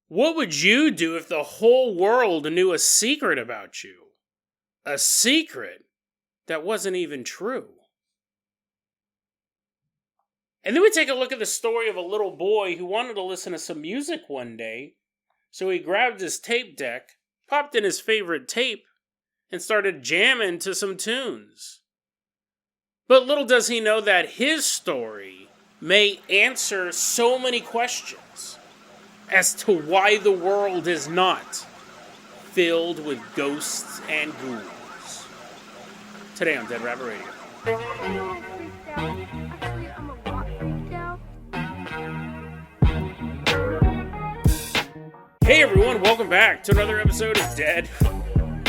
What would you do if the whole world knew a secret about you? A secret that wasn't even true. And then we take a look at the story of a little boy who wanted to listen to some music one day. So he grabbed his tape deck, popped in his favorite tape, and started jamming to some tunes. But little does he know that his story may answer so many questions as to why the world is not filled with ghosts and ghouls. Today on Dead Rabbit Radio. Hey everyone, welcome back to another episode of Dead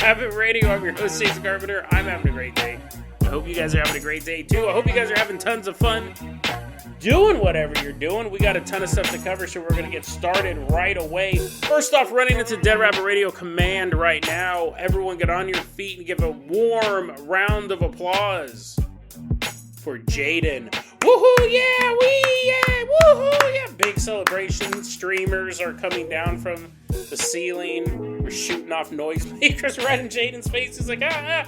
Rabbit Radio. I'm your host, Carpenter. I'm having a great day. I hope you guys are having a great day too. I hope you guys are having tons of fun doing whatever you're doing. We got a ton of stuff to cover, so we're going to get started right away. First off, running into Dead Rabbit Radio Command right now. Everyone get on your feet and give a warm round of applause for Jaden. Woohoo, yeah, woohoo, yeah. Big celebration. Streamers are coming down from the ceiling. We're shooting off noisemakers right in Jaden's face. He's like, ah.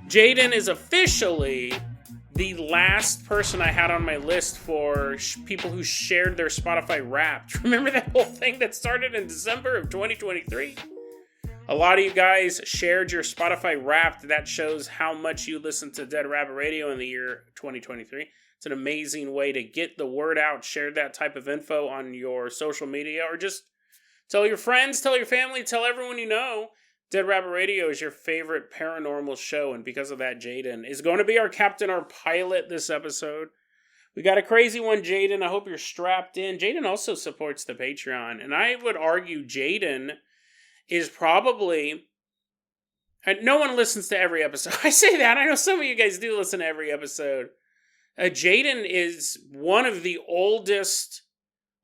Jaden is officially the last person I had on my list for people who shared their Spotify Wrapped. Remember that whole thing that started in December of 2023? A lot of you guys shared your Spotify Wrapped. That shows how much you listen to Dead Rabbit Radio in the year 2023. It's an amazing way to get the word out. Share that type of info on your social media, or just tell your friends, tell your family, tell everyone you know. Dead Rabbit Radio is your favorite paranormal show, and because of that, Jaden is going to be our captain, our pilot this episode. We got a crazy one, Jaden. I hope you're strapped in. Jaden also supports the Patreon, and I would argue Jaden is probably... And no one listens to every episode. I say that. I know some of you guys do listen to every episode. Jaden is one of the oldest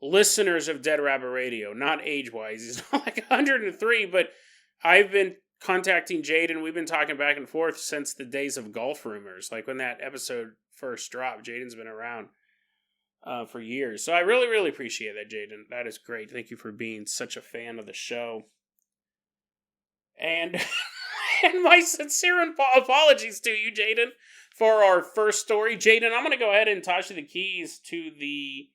listeners of Dead Rabbit Radio. Not age-wise. He's not like 103, but I've been contacting Jaden. We've been talking back and forth since the days of Golf Rumors. Like when that episode first dropped, Jaden's been around for years. So I really, really appreciate that, Jaden. That is great. Thank you for being such a fan of the show. And, and my sincere apologies to you, Jaden, for our first story. Jaden, I'm going to go ahead and toss you the keys to the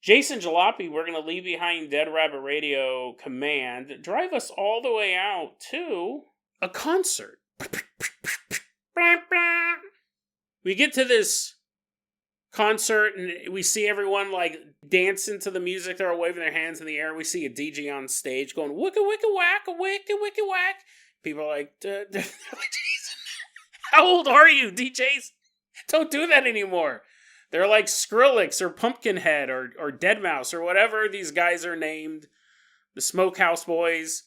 Jason Jalopy. We're going to leave behind Dead Rabbit Radio Command. Drive us all the way out to a concert. We get to this concert and we see everyone like dancing to the music. They're all waving their hands in the air. We see a DJ on stage going wicka wicka whack, a wicka wicka whack. People are like, Jason, how old are you, DJs? Don't do that anymore. They're like Skrillex or Pumpkinhead or Deadmau5 or whatever these guys are named. The Smokehouse Boys,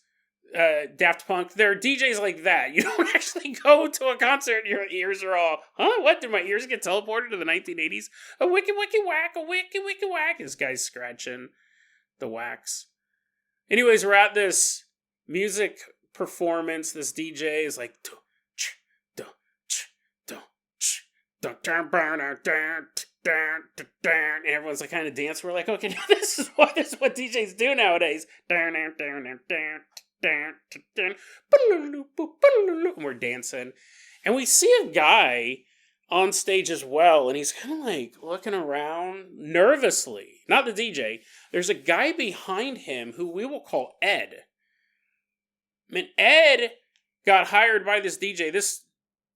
Daft Punk. They're DJs like that. You don't actually go to a concert and your ears are all, huh? What? Did my ears get teleported to the 1980s? A wiki wiki whack, a wiki wiki whack. This guy's scratching the wax. Anyways, we're at this music performance. This DJ is like, and everyone's like kind of dance. We're like, okay, this is what DJs do nowadays. And we're dancing. And we see a guy on stage as well, and he's kind of like looking around nervously. Not the DJ. There's a guy behind him who we will call Ed. I mean, Ed got hired by this DJ. This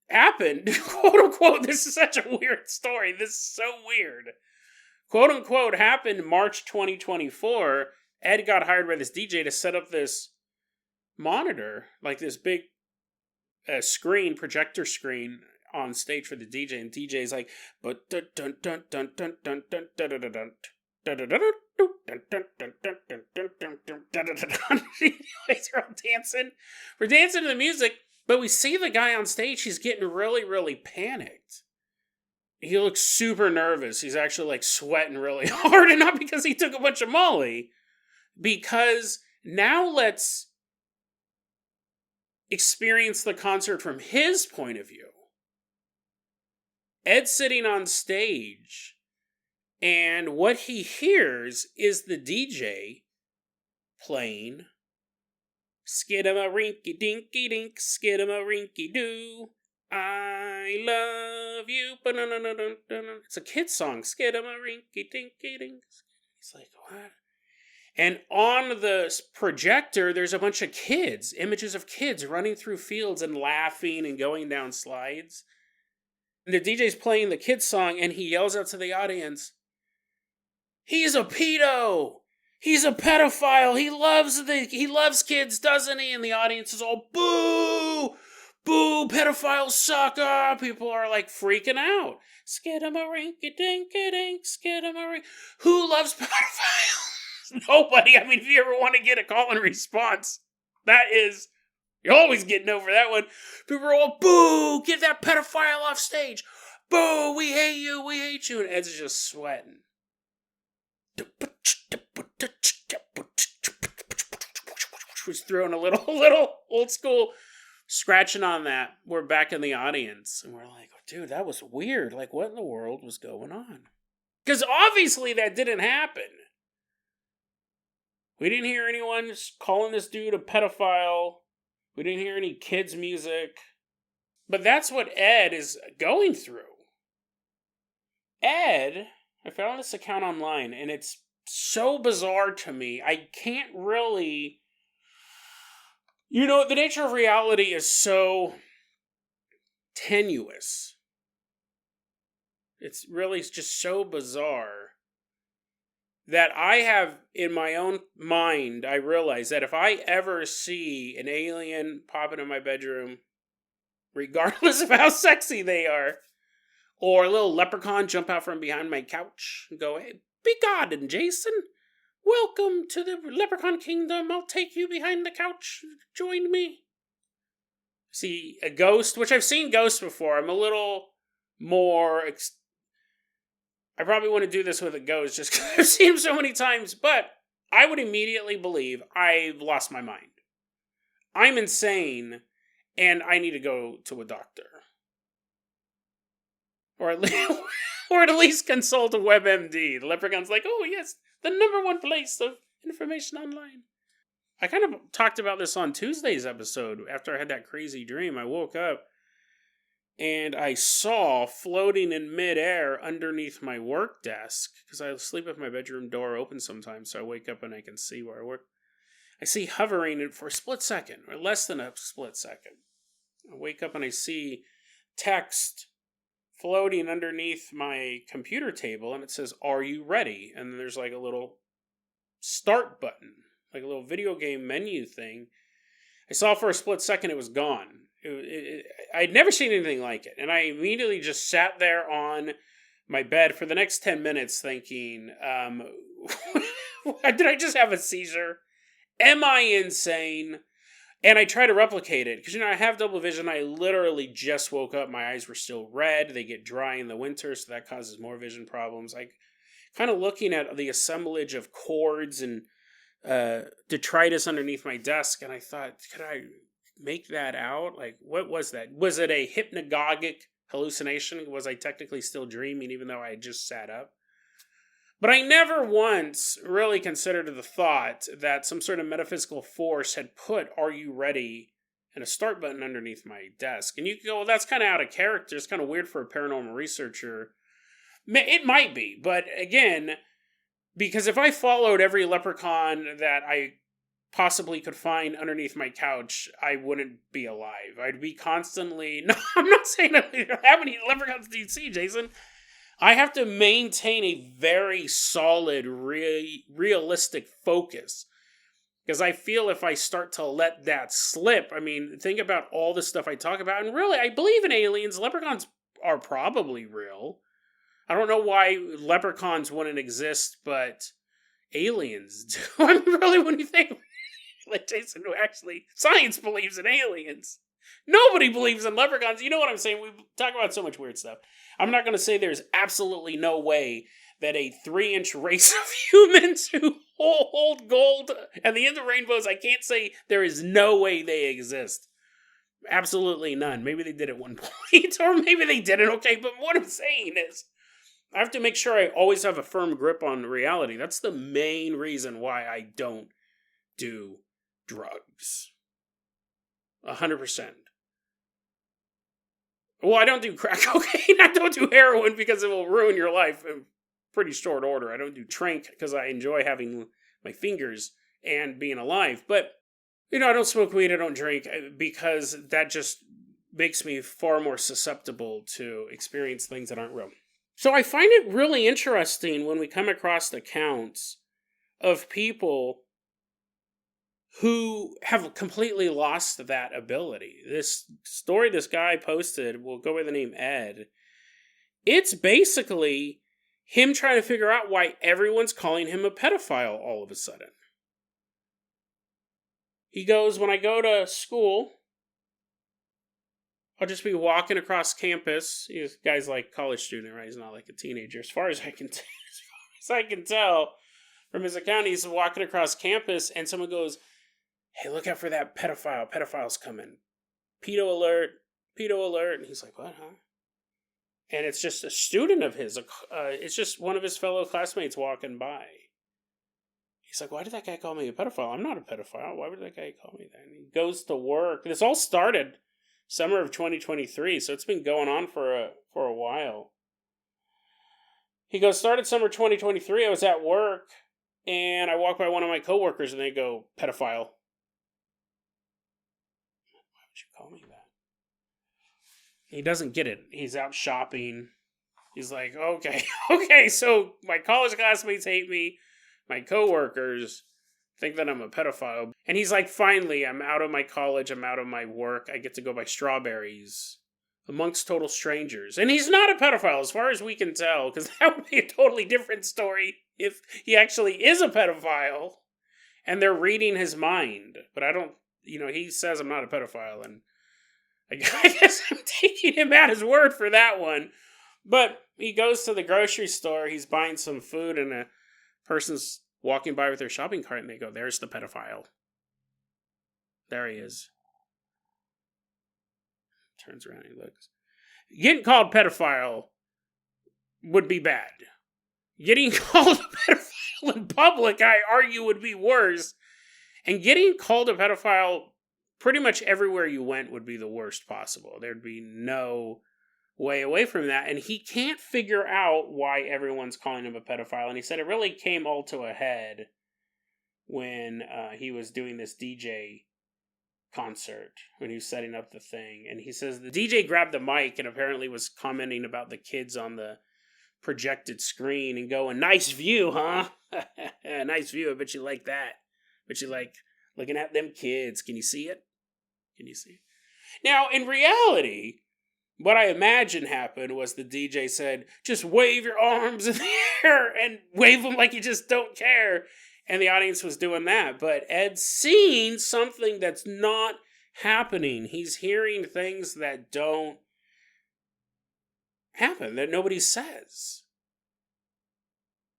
happened, quote unquote. This is such a weird story. This is so weird. Quote unquote happened March 2024. Ed got hired by this DJ to set up this monitor, like this big screen, projector screen on stage for the DJ. And DJ's like, but dun dun dun dun dun dun dun dun dun dun They're all dancing. We're dancing to the music. But we see the guy on stage, he's getting really, really panicked. He looks super nervous. He's actually like sweating really hard, and not because he took a bunch of Molly. Because now let's experience the concert from his point of view. Ed's sitting on stage, and what he hears is the DJ playing Skidamarinky Dinky Dink, Skidamarinky Doo, I love you. It's a kid's song. Skidamarinky Dinky Dink. He's like, what? And on the projector, there's a bunch of kids, images of kids running through fields and laughing and going down slides. And the DJ's playing the kids' song, and he yells out to the audience, he's a pedo! He's a pedophile! He loves kids, doesn't he? And the audience is all, boo! Boo! Pedophiles suck! Ah! People are like freaking out. Skidamarinky-dinky-dink, skidamarink. Who loves pedophiles? Nobody. I mean, if you ever want to get a call and response, you're always getting over that one. People are all, boo, get that pedophile off stage. Boo, we hate you. And Ed's just sweating. He's throwing a little old school scratching on that. We're back in the audience. And we're like, dude, that was weird. Like, what in the world was going on? Because obviously that didn't happen. We didn't hear anyone calling this dude a pedophile. We didn't hear any kids' music. But that's what Ed is going through. Ed, I found this account online, and it's so bizarre to me. I can't really... the nature of reality is so tenuous. It's really just so bizarre that I have, in my own mind, I realize that if I ever see an alien pop into my bedroom, regardless of how sexy they are, or a little leprechaun jump out from behind my couch and go, hey, be God, Jason. Welcome to the leprechaun kingdom. I'll take you behind the couch. Join me. See, a ghost, which I've seen ghosts before. I'm a little more... I probably want to do this with a ghost just because I've seen him so many times, but I would immediately believe I've lost my mind. I'm insane, and I need to go to a doctor. Or at least consult a WebMD. The leprechaun's like, oh yes, the number one place of information online. I kind of talked about this on Tuesday's episode. After I had that crazy dream, I woke up and I saw floating in midair underneath my work desk, because I sleep with my bedroom door open sometimes, so I wake up and I can see where I work. I see hovering for a split second, or less than a split second. I wake up and I see text floating underneath my computer table, and it says, are you ready? And then there's like a little start button, like a little video game menu thing. I saw for a split second it was gone. I'd never seen anything like it. And I immediately just sat there on my bed for the next 10 minutes thinking, did I just have a seizure? Am I insane? And I try to replicate it. Because, I have double vision. I literally just woke up. My eyes were still red. They get dry in the winter, so that causes more vision problems. I kind of looking at the assemblage of cords and detritus underneath my desk, and I thought, could I make that out? Like, what was that? Was it a hypnagogic hallucination? Was I technically still dreaming even though I had just sat up? But I never once really considered the thought that some sort of metaphysical force had put "Are you ready?" and a start button underneath my desk. And you can go, well, that's kind of out of character. It's kind of weird for a paranormal researcher. It might be, but again, because if I followed every leprechaun that I possibly could find underneath my couch, I wouldn't be alive. I'd be constantly... No, I'm not saying how many leprechauns do you see, Jason? I have to maintain a very solid, realistic focus. Because I feel if I start to let that slip, think about all the stuff I talk about. And really, I believe in aliens. Leprechauns are probably real. I don't know why leprechauns wouldn't exist, but aliens do. Really, when you think... like Jason, who actually... Science believes in aliens. Nobody believes in leprechauns. You know what I'm saying? We talk about so much weird stuff. I'm not going to say there's absolutely no way that a 3-inch race of humans who hold gold at the end of rainbows, I can't say there is no way they exist. Absolutely none. Maybe they did at one point, or maybe they didn't. Okay, but what I'm saying is, I have to make sure I always have a firm grip on reality. That's the main reason why I don't do drugs. 100%. Well, I don't do crack cocaine. I don't do heroin because it will ruin your life in pretty short order. I don't do trank because I enjoy having my fingers and being alive. But, I don't smoke weed, I don't drink, because that just makes me far more susceptible to experience things that aren't real. So I find it really interesting when we come across accounts of people who have completely lost that ability. This story this guy posted, will go by the name Ed. It's basically him trying to figure out why everyone's calling him a pedophile all of a sudden. He goes, when I go to school, I'll just be walking across campus. This guy's like a college student, right? He's not like a teenager. As far as I can tell from his account, he's walking across campus and someone goes, hey, look out for that pedophile. Pedophile's coming. Pedo alert. Pedo alert. And he's like, what, huh? And it's just a student of his. It's just one of his fellow classmates walking by. He's like, why did that guy call me a pedophile? I'm not a pedophile. Why would that guy call me that? And he goes to work. This all started summer of 2023, so it's been going on for a while. He goes, started summer 2023. I was at work, and I walked by one of my coworkers, and they go, pedophile. Why would you call me that? He doesn't get it. He's out shopping. He's like, okay, so my college classmates hate me. My coworkers think that I'm a pedophile. And he's like, finally, I'm out of my college. I'm out of my work. I get to go buy strawberries amongst total strangers. And he's not a pedophile as far as we can tell, because that would be a totally different story if he actually is a pedophile and they're reading his mind. But I don't, he says I'm not a pedophile, and I guess I'm taking him at his word for that one. But he goes to the grocery store, he's buying some food, and a person's walking by with their shopping cart, and they go, there's the pedophile. There he is. Turns around and he looks. Getting called pedophile would be bad. Getting called a pedophile in public, I argue, would be worse. And getting called a pedophile pretty much everywhere you went would be the worst possible. There'd be no way away from that. And he can't figure out why everyone's calling him a pedophile. And he said it really came all to a head when he was doing this DJ concert, when he was setting up the thing. And he says the DJ grabbed the mic and apparently was commenting about the kids on the projected screen and going, nice view, huh? Nice view. I bet you like that. But you like looking at them kids. Can you see it? Can you see it? Now, in reality, what I imagine happened was the DJ said, just wave your arms in the air and wave them like you just don't care. And the audience was doing that. But Ed's seeing something that's not happening. He's hearing things that don't happen, that nobody says.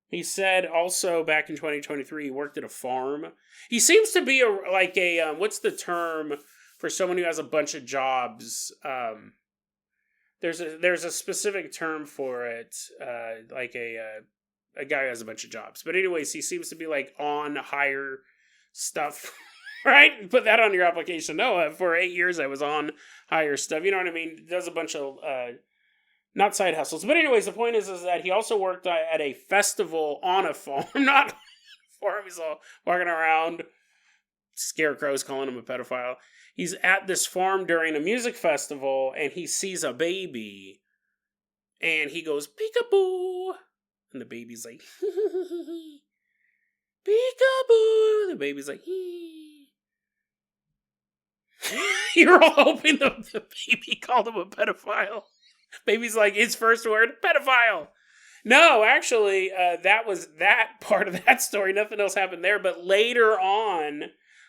He said also back in 2023, he worked at a farm. He seems to be what's the term for someone who has a bunch of jobs? There's a specific term for it, a guy who has a bunch of jobs. But anyways, he seems to be like on hire stuff, right? Put that on your application. No, for 8 years I was on hire stuff. You know what I mean? Does a bunch of not side hustles. But anyways, the point is that he also worked at a festival on a farm, not a farm. He's all walking around, scarecrows calling him a pedophile. He's at this farm during a music festival, and he sees a baby, and he goes, peekaboo, and the baby's like, peekaboo, the baby's like, You're all hoping the baby called him a pedophile. Baby's like, his first word, pedophile. No, actually, that was that part of that story. Nothing else happened there, but later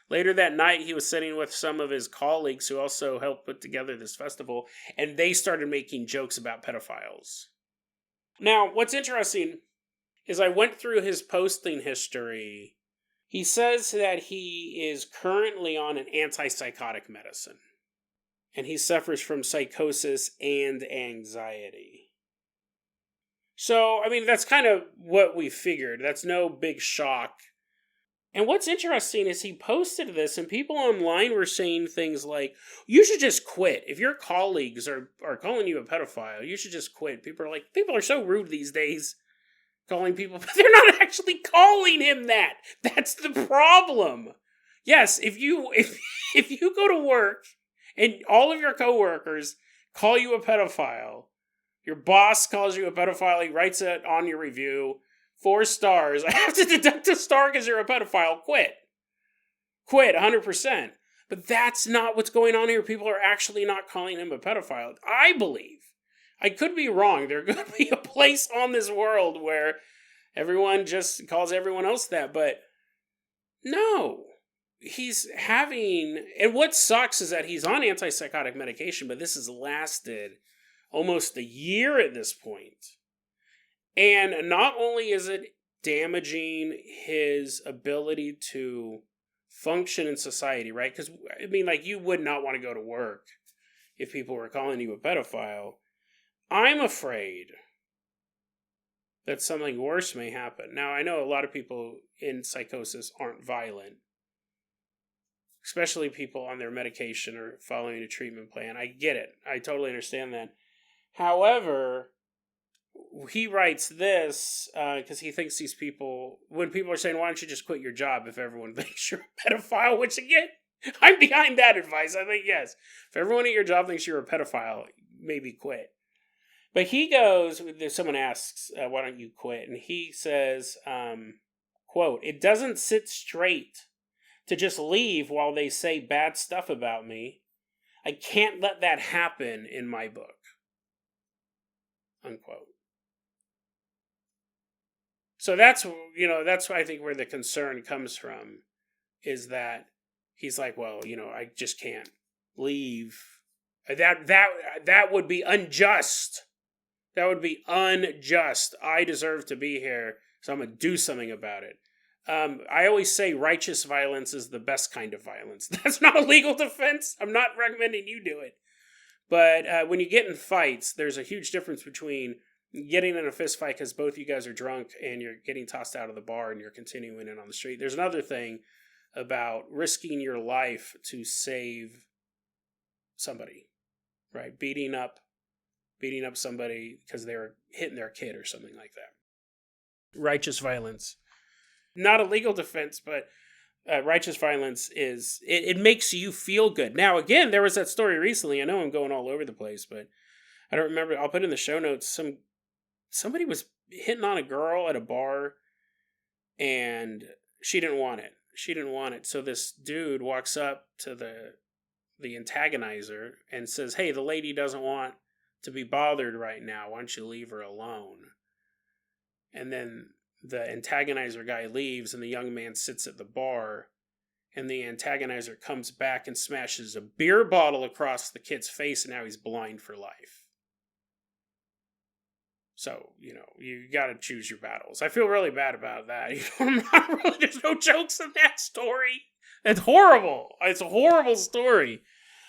that night, he was sitting with some of his colleagues who also helped put together this festival, and they started making jokes about pedophiles. Now, what's interesting is I went through his posting history. He says that he is currently on an antipsychotic medicine, and he suffers from psychosis and anxiety. So, I mean, that's kind of what we figured. That's no big shock. And what's interesting is he posted this, and people online were saying things like, you should just quit. If your colleagues are calling you a pedophile, you should just quit. People are so rude these days, calling people, but they're not actually calling him that. That's the problem. Yes, if you go to work and all of your coworkers call you a pedophile, your boss calls you a pedophile, he writes it on your review, 4 stars. I have to deduct a star because you're a pedophile. Quit. Quit, 100%. But that's not what's going on here. People are actually not calling him a pedophile. I believe. I could be wrong. There could be a place on this world where everyone just calls everyone else that. But no. He's having... And what sucks is that he's on antipsychotic medication, but this has lasted almost a year at this point. And not only is it damaging his ability to function in society, right? Because, I mean, like, you would not want to go to work if people were calling you a pedophile. I'm afraid that something worse may happen. Now, I know a lot of people in psychosis aren't violent, especially people on their medication or following a treatment plan. I get it. I totally understand that. However, he writes this because he thinks these people, when people are saying, why don't you just quit your job if everyone thinks you're a pedophile, which again, I'm behind that advice. I think, yes, if everyone at your job thinks you're a pedophile, maybe quit. But he goes, someone asks, why don't you quit? And he says, quote, it doesn't sit straight to just leave while they say bad stuff about me. I can't let that happen in my book. Unquote. So that's I think where the concern comes from, is that he's like, well, I just can't leave. That would be unjust. That would be unjust. I deserve to be here, so I'm going to do something about it. I always say righteous violence is the best kind of violence. That's not a legal defense. I'm not recommending you do it. But when you get in fights, there's a huge difference between getting in a fist fight because both you guys are drunk and you're getting tossed out of the bar and you're continuing in on the street. There's another thing about risking your life to save somebody, right? Beating up somebody because they were hitting their kid or something like that. Righteous violence. Not a legal defense, but righteous violence is, it makes you feel good. Now, again, there was that story recently. I know I'm going all over the place, but I don't remember. I'll put in the show notes. Somebody was hitting on a girl at a bar, and she didn't want it. So this dude walks up to the antagonizer and says, hey, the lady doesn't want to be bothered right now. Why don't you leave her alone? And then the antagonizer guy leaves, and the young man sits at the bar, and the antagonizer comes back and smashes a beer bottle across the kid's face, and now he's blind for life. So, you got to choose your battles. I feel really bad about that. There's no jokes in that story. It's horrible. It's a horrible story.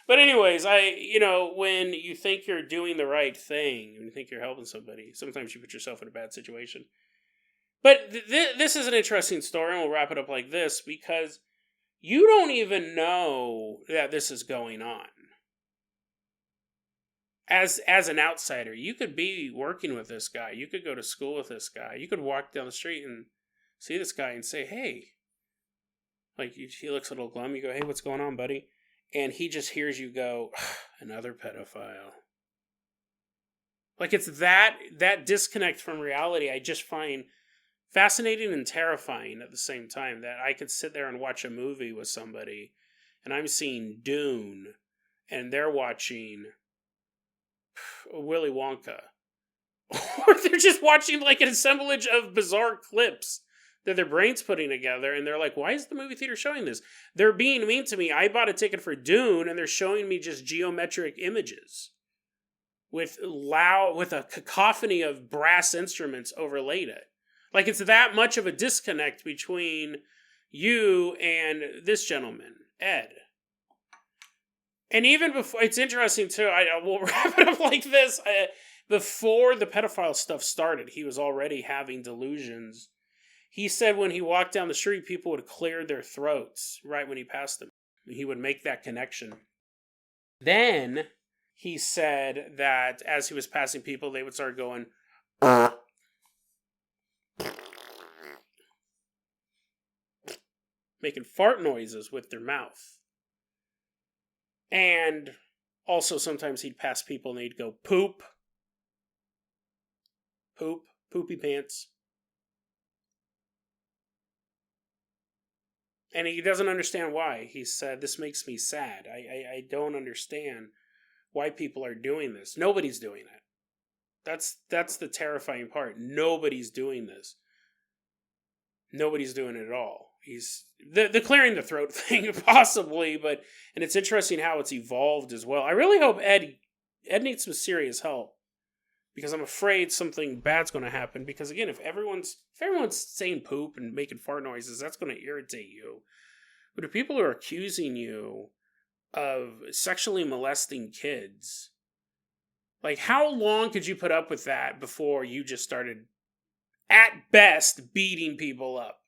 But anyways, when you think you're doing the right thing, when you think you're helping somebody, sometimes you put yourself in a bad situation. But this is an interesting story, and we'll wrap it up like this, because you don't even know that this is going on. As an outsider, you could be working with this guy. You could go to school with this guy. You could walk down the street and see this guy and say, hey. Like, he looks a little glum. You go, hey, what's going on, buddy? And he just hears you go, another pedophile. Like, it's that disconnect from reality I just find fascinating and terrifying at the same time, that I could sit there and watch a movie with somebody and I'm seeing Dune and they're watching Willy Wonka. Or they're just watching like an assemblage of bizarre clips that their brain's putting together, and they're like, why is the movie theater showing this? They're being mean to me. I bought a ticket for Dune, and they're showing me just geometric images with a cacophony of brass instruments overlaid it. Like, it's that much of a disconnect between you and this gentleman, Ed. And even before, it's interesting too, we'll wrap it up like this. Before the pedophile stuff started, he was already having delusions. He said when he walked down the street, people would clear their throats right when he passed them. He would make that connection. Then he said that as he was passing people, they would start going, making fart noises with their mouth. And also sometimes he'd pass people and they'd go, poop. Poop. Poopy pants. And he doesn't understand why. He said, this makes me sad. I don't understand why people are doing this. Nobody's doing it. That's the terrifying part. Nobody's doing this. Nobody's doing it at all. He's the clearing the throat thing, possibly, and it's interesting how it's evolved as well. I really hope Ed needs some serious help, because I'm afraid something bad's going to happen. Because again, if everyone's saying poop and making fart noises, that's going to irritate you. But if people are accusing you of sexually molesting kids, like, how long could you put up with that before you just started, at best, beating people up?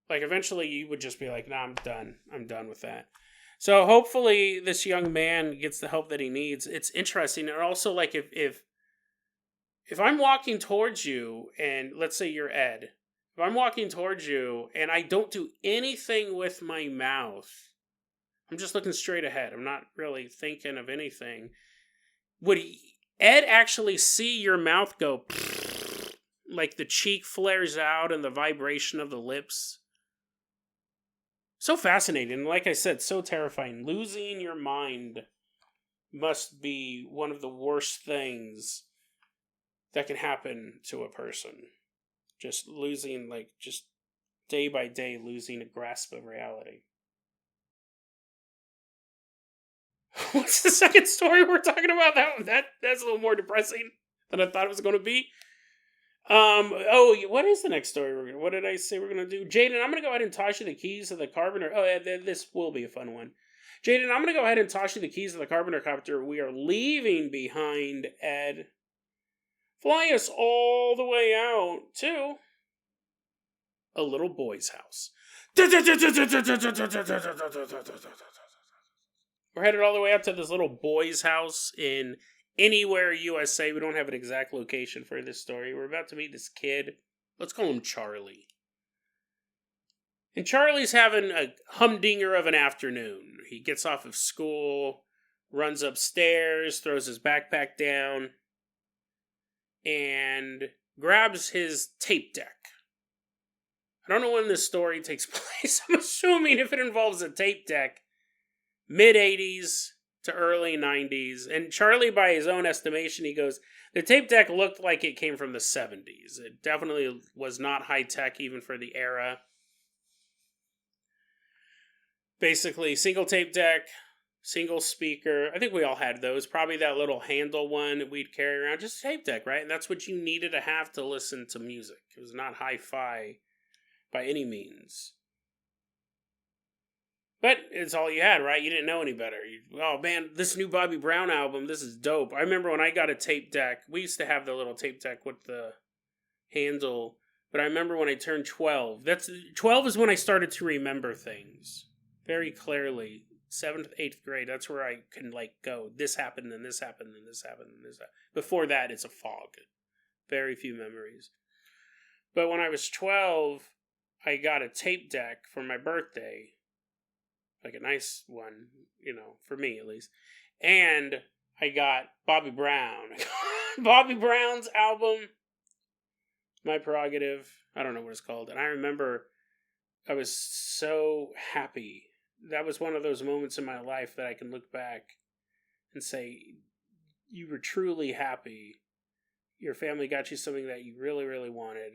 Like, eventually you would just be like, nah, I'm done. I'm done with that. So hopefully this young man gets the help that he needs. It's interesting. And also, like, if I'm walking towards you, and let's say you're Ed, if I'm walking towards you and I don't do anything with my mouth, I'm just looking straight ahead, I'm not really thinking of anything, would Ed actually see your mouth go, like the cheek flares out and the vibration of the lips? So fascinating. Like I said, so terrifying. Losing your mind must be one of the worst things that can happen to a person. Just losing, like, just day by day, losing a grasp of reality. What's the second story we're talking about? That's a little more depressing than I thought it was going to be. What is the next story? What did I say we're going to do? Jaden, I'm going to go ahead and toss you the keys of the Carpenter. Oh, yeah, this will be a fun one. Jaden, I'm going to go ahead and toss you the keys of the Carpenter copter. We are leaving behind Ed. Fly us all the way out to a little boy's house. We're headed all the way up to this little boy's house in Anywhere, USA. We don't have an exact location for this story. We're about to meet this kid. Let's call him Charlie. And Charlie's having a humdinger of an afternoon. He gets off of school, runs upstairs, throws his backpack down, and grabs his tape deck. I don't know when this story takes place. I'm assuming if it involves a tape deck, mid-80s to early 90s. And Charlie, by his own estimation, he goes, the tape deck looked like it came from the 70s. It definitely was not high-tech even for the era. Basically, single tape deck, single speaker. I think we all had those. Probably that little handle one that we'd carry around. Just a tape deck, right? And that's what you needed to have to listen to music. It was not hi-fi by any means. But it's all you had, right? You didn't know any better. Oh, man, this new Bobby Brown album, this is dope. I remember when I got a tape deck, we used to have the little tape deck with the handle. But I remember when I turned 12. 12 is when I started to remember things very clearly. 7th, 8th grade, that's where I can, like, go, this happened, and this happened, and this happened, and this happened. Before that, it's a fog. Very few memories. But when I was 12, I got a tape deck for my birthday. Like a nice one, for me at least. And I got Bobby Brown. Bobby Brown's album, My Prerogative. I don't know what it's called. And I remember I was so happy. That was one of those moments in my life that I can look back and say, you were truly happy. Your family got you something that you really, really wanted.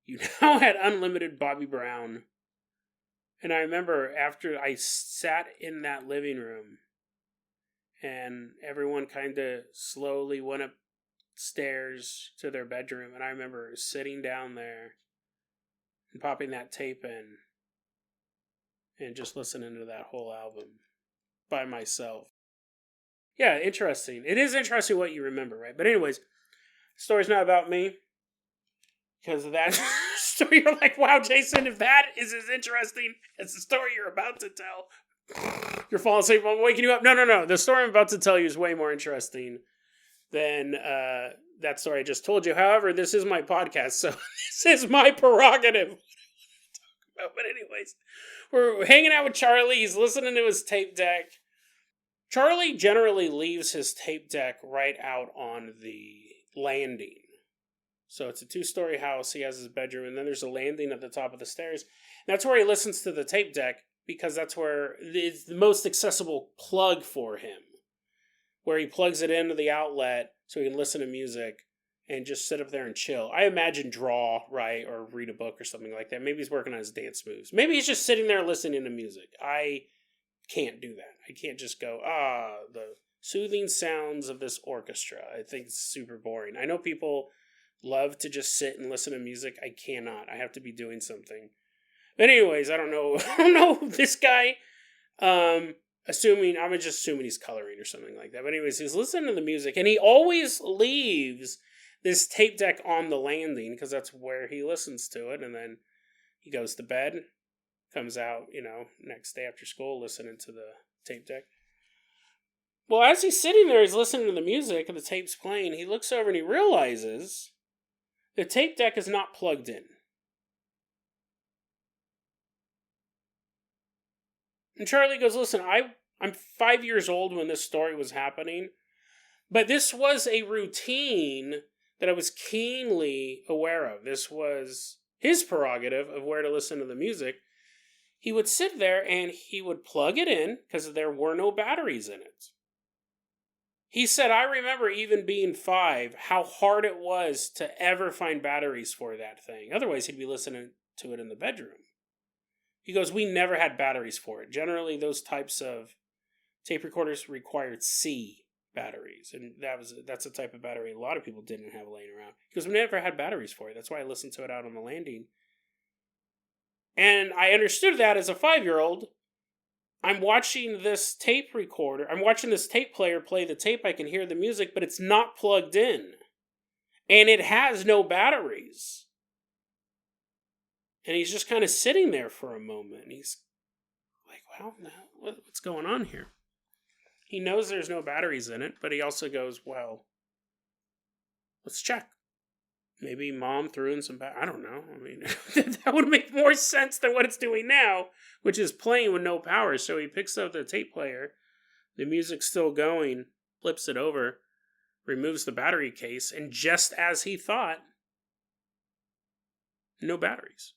You now had unlimited Bobby Brown. And I remember after I sat in that living room and everyone kind of slowly went upstairs to their bedroom, and I remember sitting down there and popping that tape in and just listening to that whole album by myself. Yeah, interesting. It is interesting what you remember, right? But anyways, the story's not about me. because of that story. You're like, wow, Jason, if that is as interesting as the story you're about to tell, you're falling asleep, I'm waking you up. No. The story I'm about to tell you is way more interesting than that story I just told you. However, this is my podcast, so this is my prerogative. But anyways, we're hanging out with Charlie. He's listening to his tape deck. Charlie generally leaves his tape deck right out on the landing. So it's a 2-story house. He has his bedroom, and then there's a landing at the top of the stairs. And that's where he listens to the tape deck, because that's where it's the most accessible plug for him, where he plugs it into the outlet so he can listen to music and just sit up there and chill. I imagine draw, right, or read a book or something like that. Maybe he's working on his dance moves. Maybe he's just sitting there listening to music. I can't do that. I can't just go, the soothing sounds of this orchestra. I think it's super boring. I know people love to just sit and listen to music. I cannot. I have to be doing something. But anyways, I don't know this guy. I'm just assuming he's coloring or something like that. But anyways, he's listening to the music, and he always leaves this tape deck on the landing because that's where he listens to it, and then he goes to bed, comes out, next day after school, listening to the tape deck. Well, as he's sitting there, he's listening to the music, and the tape's playing. He looks over and he realizes the tape deck is not plugged in. And Charlie goes, listen, I'm 5 years old when this story was happening, but this was a routine that I was keenly aware of. This was his prerogative of where to listen to the music. He would sit there and he would plug it in because there were no batteries in it. He said, I remember even being 5, how hard it was to ever find batteries for that thing. Otherwise, he'd be listening to it in the bedroom. He goes, we never had batteries for it. Generally, those types of tape recorders required C batteries, and that's a type of battery a lot of people didn't have laying around. He goes, we never had batteries for it. That's why I listened to it out on the landing. And I understood that as a 5-year-old. I'm watching this tape recorder. I'm watching this tape player play the tape. I can hear the music, but it's not plugged in. And it has no batteries. And he's just kind of sitting there for a moment. And he's like, well, what's going on here? He knows there's no batteries in it, but he also goes, well, let's check. Maybe mom threw in some I don't know. I mean, that would make more sense than what it's doing now, which is playing with no power. So he picks up the tape player. The music's still going, flips it over, removes the battery case, and just as he thought, no batteries.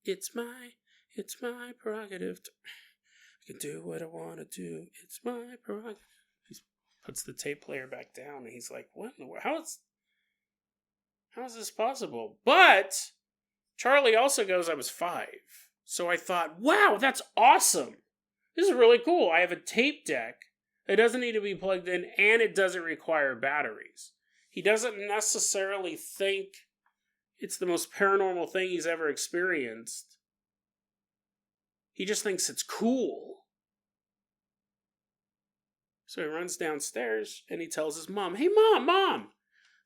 It's my prerogative. I can do what I want to do. It's my prerogative. He puts the tape player back down, and he's like, what in the world? How is this possible? But Charlie also goes, I was 5. So I thought, wow, that's awesome. This is really cool. I have a tape deck. It doesn't need to be plugged in, and it doesn't require batteries. He doesn't necessarily think it's the most paranormal thing he's ever experienced. He just thinks it's cool. So he runs downstairs and he tells his mom, "Hey mom,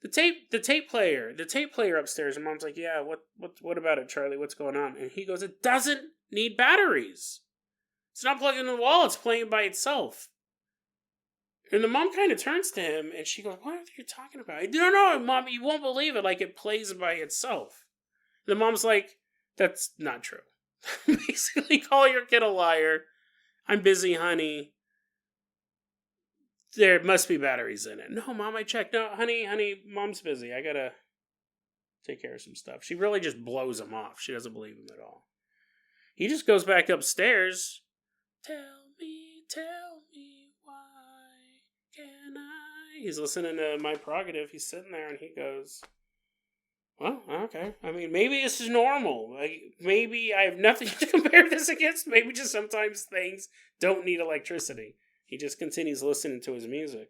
the tape player upstairs." And mom's like, "Yeah, what about it, Charlie? What's going on?" And he goes, "It doesn't need batteries. It's not plugged into the wall, it's playing by itself." And the mom kind of turns to him and she goes, "What are you talking about?" No, mom, you won't believe it. Like, it plays by itself. The mom's like, "That's not true." Basically, call your kid a liar. "I'm busy, honey. There must be batteries in it." "No, mom, I checked." "No, honey, mom's busy. I gotta take care of some stuff." She really just blows him off. She doesn't believe him at all. He just goes back upstairs. Tell me why can I? He's listening to My Prerogative. He's sitting there and he goes, "Well, okay. I mean, maybe this is normal. Like, maybe I have nothing to compare this against. Maybe just sometimes things don't need electricity." He just continues listening to his music.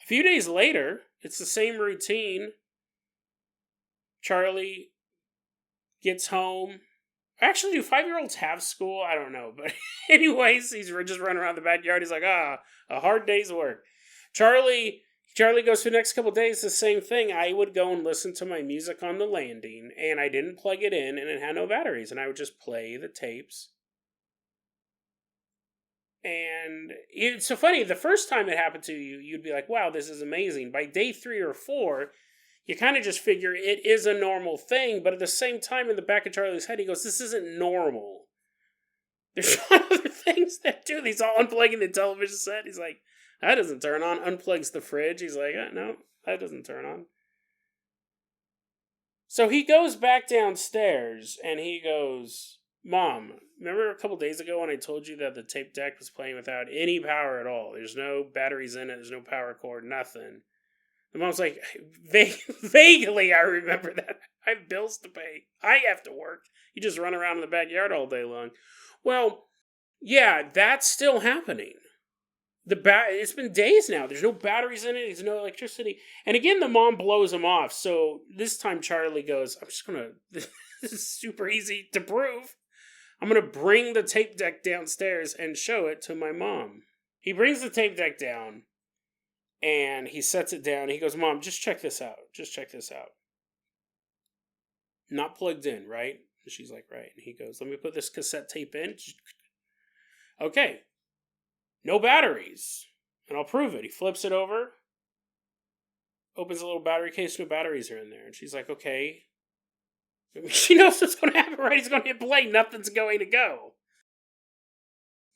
A few days later, it's the same routine. Charlie gets home. Actually, do 5-year-olds have school? I don't know. But anyways, he's just running around the backyard. He's like, a hard day's work. Charlie Charlie goes, for the next couple days, the same thing. I would go and listen to my music on the landing, and I didn't plug it in, and it had no batteries, and I would just play the tapes. And it's so funny, the first time it happened to you, you'd be like, wow, this is amazing. By day 3 or 4, you kind of just figure it is a normal thing, but at the same time, in the back of Charlie's head, he goes, this isn't normal. There's other things that do. He's all unplugging the television set. He's like, that doesn't turn on. Unplugs the fridge. He's like, no, that doesn't turn on. So he goes back downstairs, and he goes, Mom, remember a couple days ago when I told you that the tape deck was playing without any power at all? There's no batteries in it. There's no power cord, nothing. The mom's like, vaguely I remember that. I have bills to pay. I have to work. You just run around in the backyard all day long. Well, yeah, that's still happening. It's been days now. There's no batteries in it. There's no electricity. And again, the mom blows him off. So this time Charlie goes, I'm just going to... This is super easy to prove. I'm going to bring the tape deck downstairs and show it to my mom. He brings the tape deck down. And he sets it down. He goes, Mom, just check this out. Just check this out. Not plugged in, right? And she's like, right. And he goes, let me put this cassette tape in. Okay. No batteries. And I'll prove it. He flips it over. Opens a little battery case. No batteries are in there. And she's like, okay. She knows what's going to happen, right? He's going to hit play. Nothing's going to go.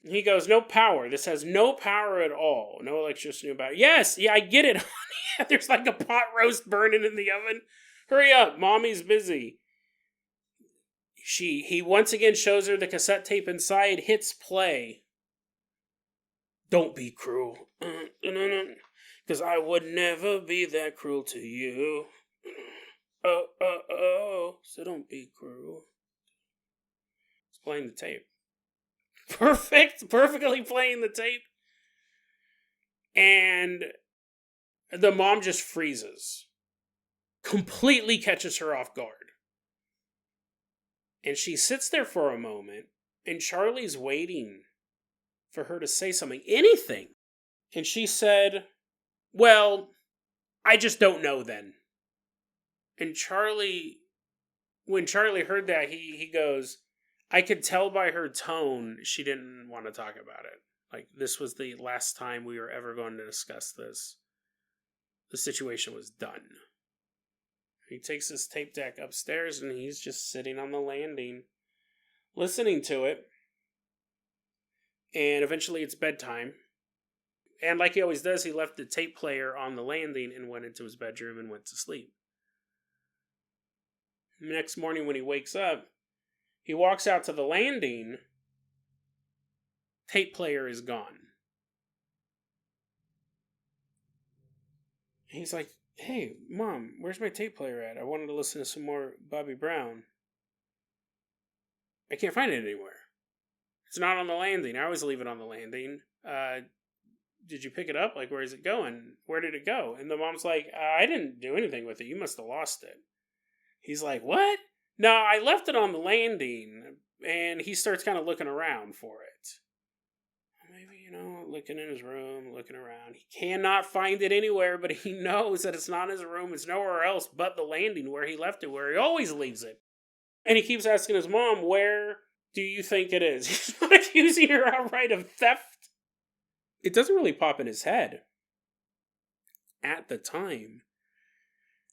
He goes, no power. This has no power at all. No electricity, no battery. Yes, yeah, I get it, honey. There's like a pot roast burning in the oven. Hurry up, Mommy's busy. He once again shows her the cassette tape inside, hits play. Don't be cruel. Because I would never be that cruel to you. So don't be cruel. He's playing the tape. Perfectly playing the tape. And the mom just freezes. Completely catches her off guard. And she sits there for a moment, and Charlie's waiting for her to say something, anything. And she said, well, I just don't know then. And when Charlie heard that, he goes, I could tell by her tone she didn't want to talk about it. Like, this was the last time we were ever going to discuss this. The situation was done. He takes his tape deck upstairs and he's just sitting on the landing, listening to it. And eventually it's bedtime. And like he always does, he left the tape player on the landing and went into his bedroom and went to sleep. The next morning when he wakes up, he walks out to the landing. Tape player is gone. He's like, hey, Mom, where's my tape player at? I wanted to listen to some more Bobby Brown. I can't find it anywhere. It's not on the landing. I always leave it on the landing. Did you pick it up? Like, where is it going? Where did it go? And the mom's like, I didn't do anything with it. You must have lost it. He's like, what? No, I left it on the landing. And he starts kind of looking around for it. Maybe, looking in his room, looking around. He cannot find it anywhere, but he knows that it's not in his room. It's nowhere else but the landing where he left it, where he always leaves it. And he keeps asking his mom, where do you think it is? He's not accusing her outright of theft. It doesn't really pop in his head at the time.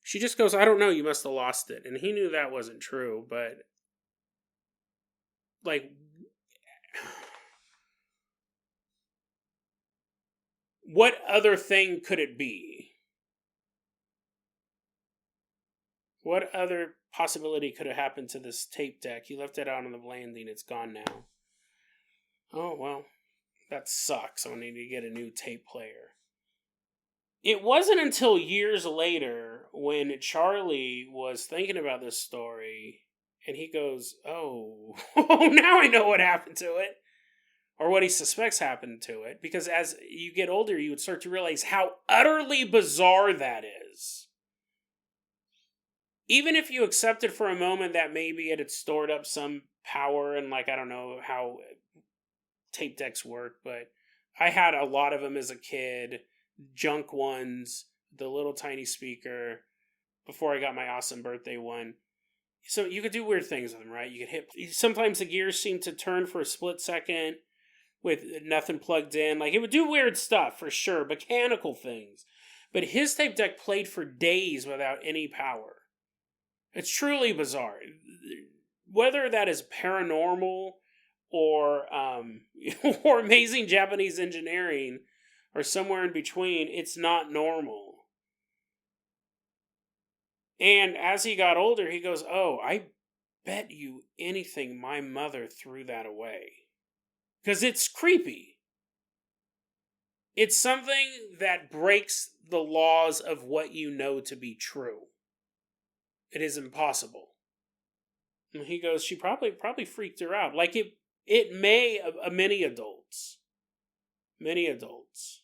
She just goes, I don't know, you must have lost it. And he knew that wasn't true, but like, what other thing could it be? What other possibility could have happened to this tape deck? He left it out on the landing. It's gone now. Oh, well, that sucks. I need to get a new tape player. It wasn't until years later when Charlie was thinking about this story and he goes, oh, now I know what happened to it. Or what he suspects happened to it. Because as you get older, you would start to realize how utterly bizarre that is. Even if you accepted for a moment that maybe it had stored up some power and I don't know how tape decks work, but I had a lot of them as a kid, junk ones. the little tiny speaker, before I got my awesome birthday one. So you could do weird things with them, right? You could hit. Sometimes the gears seem to turn for a split second with nothing plugged in. Like, it would do weird stuff for sure, mechanical things. But his tape deck played for days without any power. It's truly bizarre. Whether that is paranormal or or amazing Japanese engineering or somewhere in between, it's not normal. And as he got older, he goes, "Oh, I bet you anything my mother threw that away." Because it's creepy. It's something that breaks the laws of what you know to be true. It is impossible. And he goes, she probably freaked her out. Like, it may, many adults. Many adults.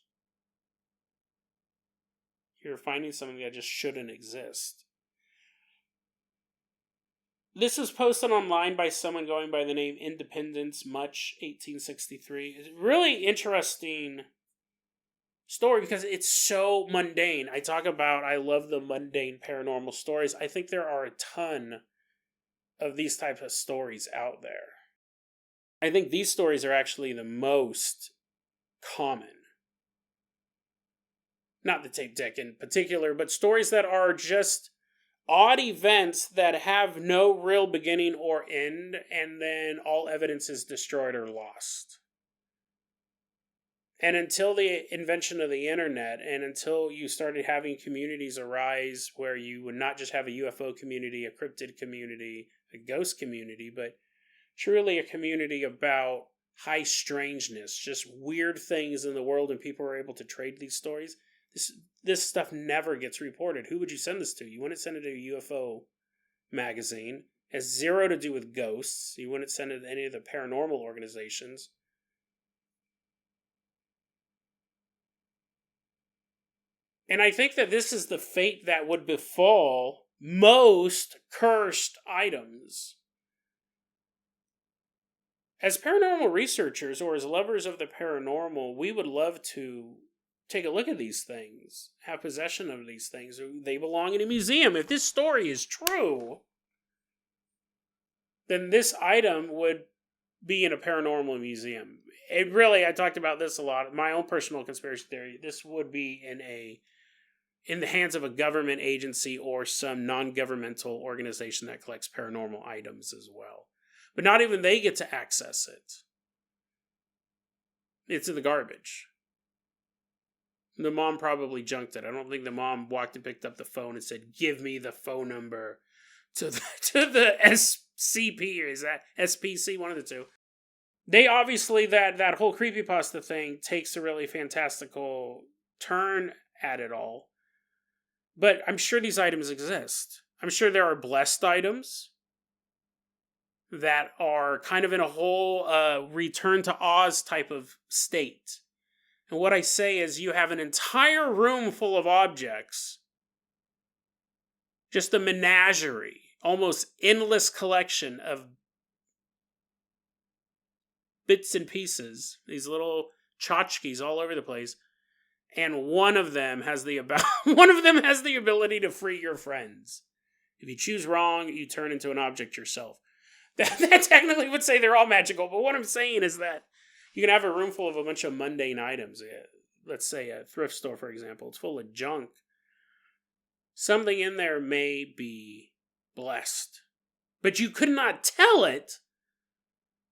You're finding something that just shouldn't exist. This is posted online by someone going by the name Independence Much 1863. It's a really interesting story because it's so mundane. I love the mundane paranormal stories. I think there are a ton of these types of stories out there. I think these stories are actually the most common. Not the tape deck in particular, but stories that are just odd events that have no real beginning or end, and then all evidence is destroyed or lost. And until the invention of the internet, and until you started having communities arise where you would not just have a UFO community, a cryptid community, a ghost community, but truly a community about high strangeness, just weird things in the world, and people are able to trade these stories, this stuff never gets reported. Who would you send this to? You wouldn't send it to a UFO magazine. It has zero to do with ghosts. You wouldn't send it to any of the paranormal organizations. And I think that this is the fate that would befall most cursed items. As paranormal researchers, or as lovers of the paranormal, we would love to take a look at these things, have possession of these things. They belong in a museum. If this story is true, then this item would be in a paranormal museum. I talked about this a lot. My own personal conspiracy theory, this would be in the hands of a government agency or some non-governmental organization that collects paranormal items as well. But not even they get to access it. It's in the garbage. The mom probably junked it. I don't think the mom walked and picked up the phone and said, "Give me the phone number to the SCP," or is that SPC? One of the two. They obviously, that whole creepypasta thing takes a really fantastical turn at it all. But I'm sure these items exist. I'm sure there are blessed items that are kind of in a whole Return to Oz type of state. And what I say is, you have an entire room full of objects, just a menagerie, almost endless collection of bits and pieces, these little tchotchkes all over the place, and one of them has the ability to free your friends. If you choose wrong, you turn into an object yourself. That technically would say they're all magical, but what I'm saying is that you can have a room full of a bunch of mundane items. Let's say a thrift store, for example. It's full of junk. Something in there may be blessed, but you could not tell it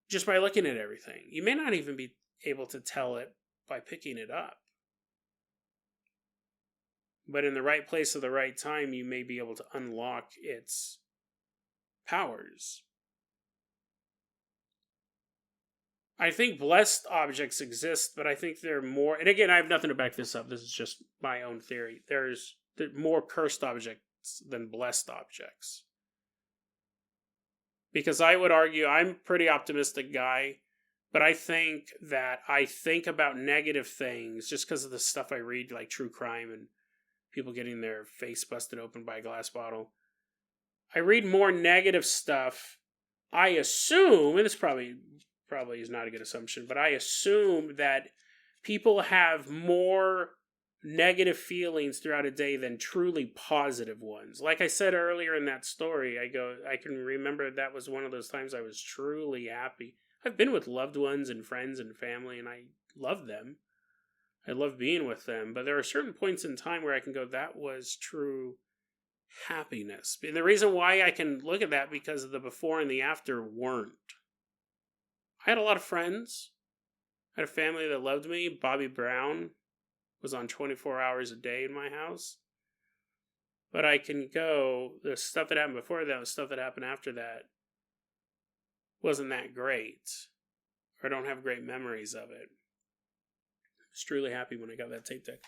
just by looking at everything. You may not even be able to tell it by picking it up. But in the right place at the right time, you may be able to unlock its powers. I think blessed objects exist, but I think they're more... And again, I have nothing to back this up. This is just my own theory. There's more cursed objects than blessed objects. Because I would argue, I'm a pretty optimistic guy, but I think about negative things just because of the stuff I read, like true crime and people getting their face busted open by a glass bottle. I read more negative stuff. I assume, and this probably is not a good assumption, but I assume that people have more negative feelings throughout a day than truly positive ones. Like I said earlier in that story, I can remember that was one of those times I was truly happy. I've been with loved ones and friends and family, and I love them. I love being with them, but there are certain points in time where I can go, that was true happiness. And the reason why I can look at that, because the before and the after weren't. I had a lot of friends. I had a family that loved me. Bobby Brown was on 24 hours a day in my house. But I can go, the stuff that happened before that, the stuff that happened after that wasn't that great. Or I don't have great memories of it. I was truly happy when I got that tape deck.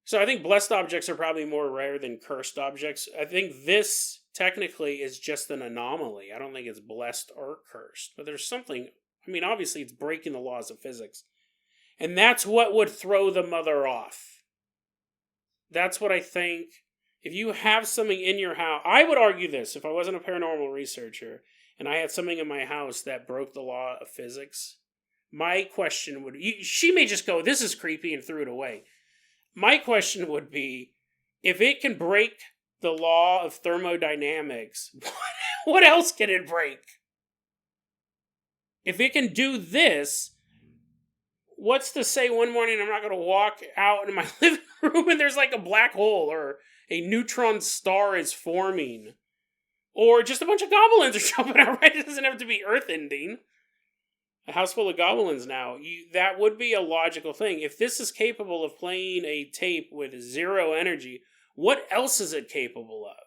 So I think blessed objects are probably more rare than cursed objects. I think this technically is just an anomaly. I don't think it's blessed or cursed. But there's something, I mean, obviously it's breaking the laws of physics. And that's what would throw the mother off. That's what I think. If you have something in your house, I would argue this, if I wasn't a paranormal researcher, and I had something in my house that broke the law of physics, my question would, she may just go, this is creepy, and threw it away. My question would be, if it can break the law of thermodynamics, what else can it break? If it can do this, what's to say one morning I'm not going to walk out in my living room and there's like a black hole or a neutron star is forming? Or just a bunch of goblins are jumping out, right? It doesn't have to be earth-ending. A house full of goblins now. That would be a logical thing. If this is capable of playing a tape with zero energy, what else is it capable of?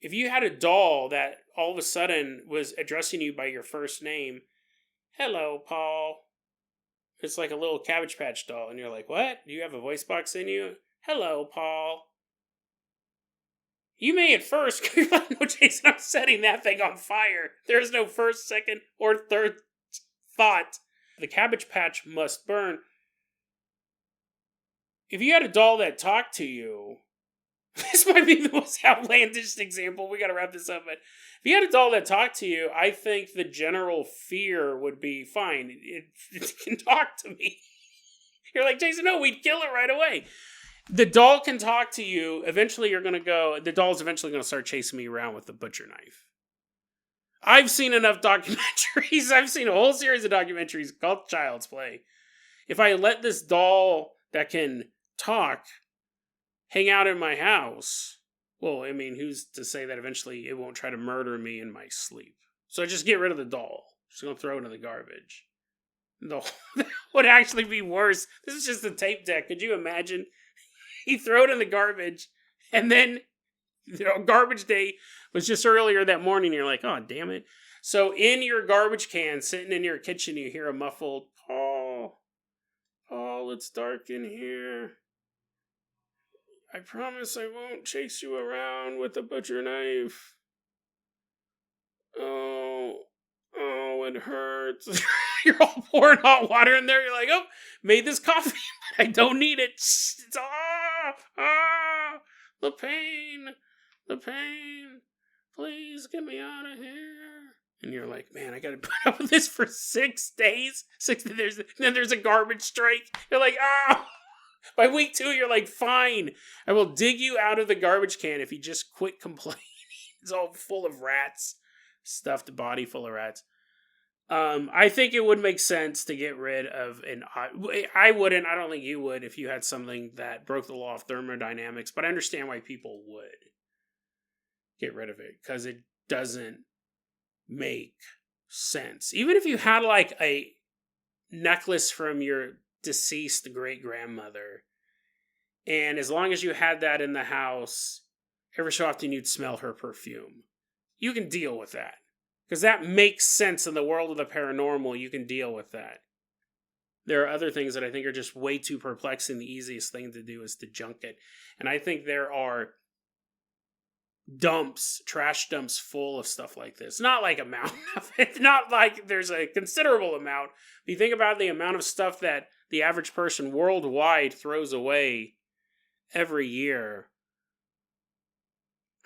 If you had a doll that all of a sudden was addressing you by your first name, hello, Paul. It's like a little Cabbage Patch doll, and you're like, what? Do you have a voice box in you? Hello, Paul. You may at first, you're like, no, Jason, I'm setting that thing on fire. There's no first, second, or third thought. The Cabbage Patch must burn. If you had a doll that talked to you, this might be the most outlandish example. We gotta wrap this up, but if you had a doll that talked to you, I think the general fear would be, fine, it can talk to me. You're like, Jason, no, we'd kill it right away. The doll can talk to you. Eventually you're going to go, the doll's eventually going to start chasing me around with the butcher knife. I've seen enough documentaries. I've seen a whole series of documentaries called Child's Play. If I let this doll that can talk hang out in my house, well, I mean, who's to say that eventually it won't try to murder me in my sleep? So I just get rid of the doll. Just going to throw it in the garbage. No, that would actually be worse. This is just a tape deck. Could you imagine? You throw it in the garbage, and then, garbage day was just earlier that morning. You're like, oh, damn it. So in your garbage can, sitting in your kitchen, you hear a muffled, Paul, it's dark in here. I promise I won't chase you around with a butcher knife. Oh, it hurts. You're all pouring hot water in there. You're like, oh, made this coffee, but I don't need it. It's the pain. Please get me out of here. And you're like, man, I gotta put up with this for 6 days. Then there's a garbage strike. You're like, By week 2, you're like, fine. I will dig you out of the garbage can if you just quit complaining. It's all full of rats. Stuffed body full of rats. I think it would make sense to get rid of I wouldn't, I don't think you would if you had something that broke the law of thermodynamics, but I understand why people would get rid of it, because it doesn't make sense. Even if you had like a necklace from your deceased great-grandmother, and as long as you had that in the house, every so often you'd smell her perfume. You can deal with that. Because that makes sense in the world of the paranormal. You can deal with that. There are other things that I think are just way too perplexing. The easiest thing to do is to junk it. And I think there are trash dumps full of stuff like this. Not like a mountain of it. Not like there's a considerable amount. If you think about the amount of stuff that the average person worldwide throws away every year,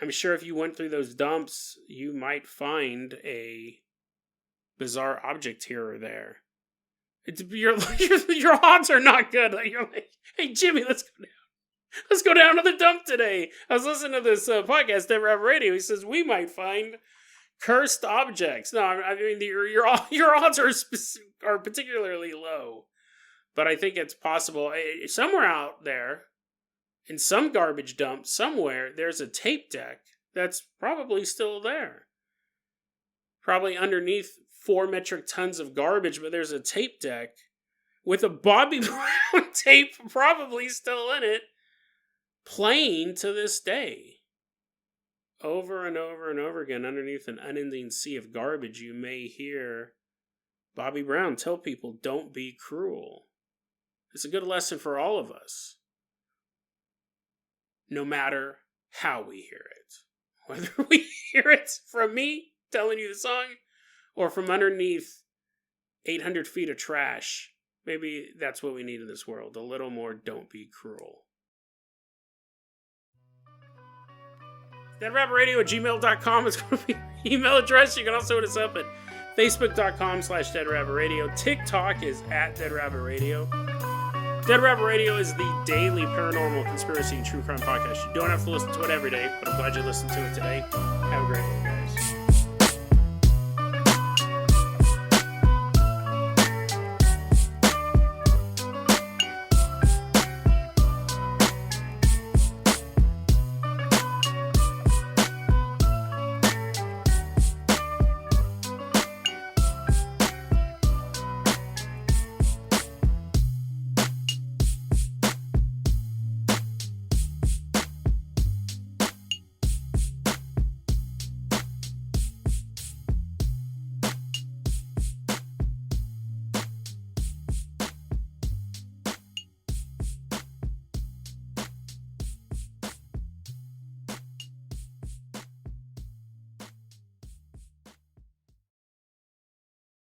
I'm sure if you went through those dumps, you might find a bizarre object here or there. Your odds are not good. Like, you're like, hey, Jimmy, let's go down. Let's go down to the dump today. I was listening to this podcast, Dead Rabbit Radio. He says, we might find cursed objects. No, I mean, your odds are particularly low. But I think it's possible. Somewhere out there, in some garbage dump, somewhere, there's a tape deck that's probably still there. Probably underneath 4 metric tons of garbage, but there's a tape deck with a Bobby Brown tape probably still in it, playing to this day. Over and over and over again, underneath an unending sea of garbage, you may hear Bobby Brown tell people, don't be cruel. It's a good lesson for all of us. No matter how we hear it. Whether we hear it from me telling you the song, or from underneath 800 feet of trash. Maybe that's what we need in this world. A little more don't be cruel. DeadRabbitRadio@gmail.com is going to be your email address. You can also hit us up at Facebook.com/DeadRabbitRadio. TikTok is @DeadRabbitRadio. Dead Rabbit Radio is the daily paranormal conspiracy and true crime podcast. You don't have to listen to it every day, but I'm glad you listened to it today. Have a great day.